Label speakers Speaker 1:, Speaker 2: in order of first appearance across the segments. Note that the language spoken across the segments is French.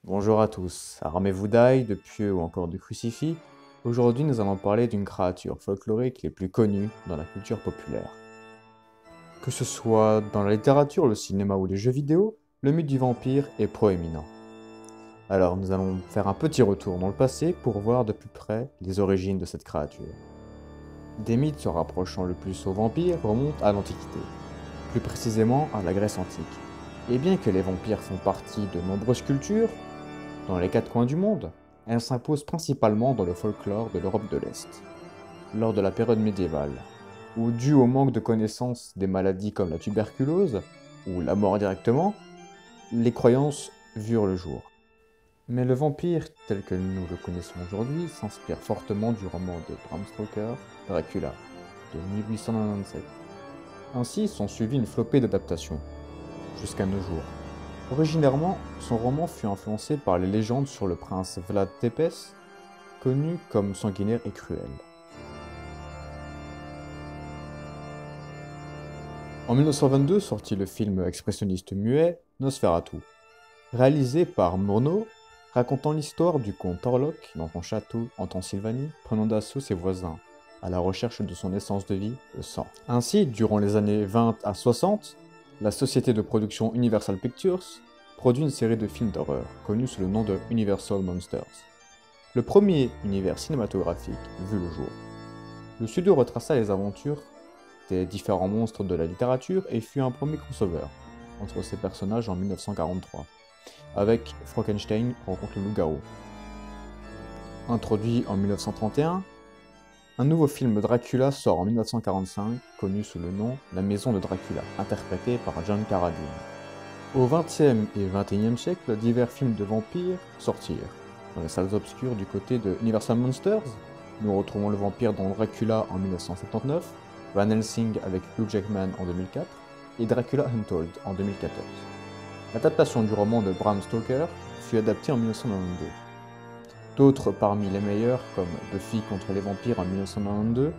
Speaker 1: Bonjour à tous, armez-vous d'ail, de pieux ou encore de crucifix. Aujourd'hui nous allons parler d'une créature folklorique les plus connues dans la culture populaire. Que ce soit dans la littérature, le cinéma ou les jeux vidéo, le mythe du vampire est proéminent. Alors nous allons faire un petit retour dans le passé pour voir de plus près les origines de cette créature. Des mythes se rapprochant le plus aux vampires remontent à l'Antiquité, plus précisément à la Grèce antique. Et bien que les vampires font partie de nombreuses cultures, dans les quatre coins du monde, elles s'imposent principalement dans le folklore de l'Europe de l'Est, lors de la période médiévale, où dû au manque de connaissances des maladies comme la tuberculose, ou la mort directement, les croyances virent le jour. Mais le vampire, tel que nous le connaissons aujourd'hui, s'inspire fortement du roman de Bram Stoker, Dracula, de 1897. Ainsi sont suivies une flopée d'adaptations, jusqu'à nos jours. Originairement, son roman fut influencé par les légendes sur le prince Vlad Tepes, connu comme sanguinaire et cruel. En 1922 sortit le film expressionniste muet Nosferatu, réalisé par Murnau, racontant l'histoire du comte Orlok dans son château en Transylvanie, prenant d'assaut ses voisins, à la recherche de son essence de vie, le sang. Ainsi, durant les années 20 à 60, la société de production Universal Pictures produit une série de films d'horreur, connus sous le nom de Universal Monsters. Le premier univers cinématographique vu le jour. Le studio retraça les aventures des différents monstres de la littérature et fut un premier crossover entre ces personnages en 1943, avec Frankenstein rencontre le loup-garou. Introduit en 1931, un nouveau film Dracula sort en 1945, connu sous le nom La Maison de Dracula, interprété par John Carradine. Au XXe et XXIe siècle, divers films de vampires sortirent. Dans les salles obscures du côté de Universal Monsters, nous retrouvons le vampire dans Dracula en 1979, Van Helsing avec Hugh Jackman en 2004, et Dracula Untold en 2014. L'adaptation du roman de Bram Stoker fut adaptée en 1992. D'autres parmi les meilleurs, comme Buffy contre les vampires en 1992,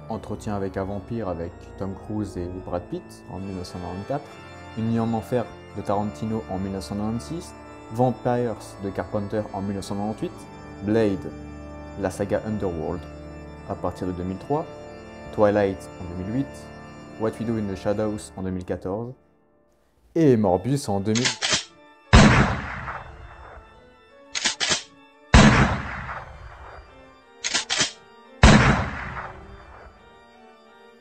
Speaker 1: Entretien avec un vampire avec Tom Cruise et Brad Pitt en 1994, Une nuit en enfer de Tarantino en 1996, Vampires de Carpenter en 1998, Blade, la saga Underworld à partir de 2003, Twilight en 2008, What We Do in the Shadows en 2014, et Morbius en 2000.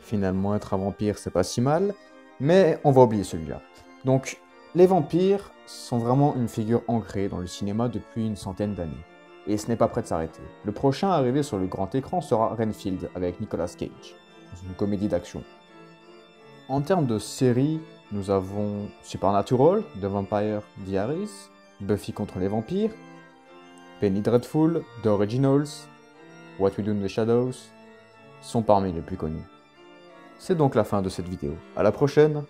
Speaker 1: Finalement, être un vampire, c'est pas si mal, mais on va oublier celui-là. Donc, les vampires sont vraiment une figure ancrée dans le cinéma depuis une centaine d'années. Et ce n'est pas prêt de s'arrêter. Le prochain à arriver sur le grand écran sera Renfield, avec Nicolas Cage, dans une comédie d'action. En termes de séries, nous avons Supernatural, The Vampire Diaries, Buffy contre les vampires, Penny Dreadful, The Originals, What We Do in the Shadows, sont parmi les plus connus. C'est donc la fin de cette vidéo. À la prochaine!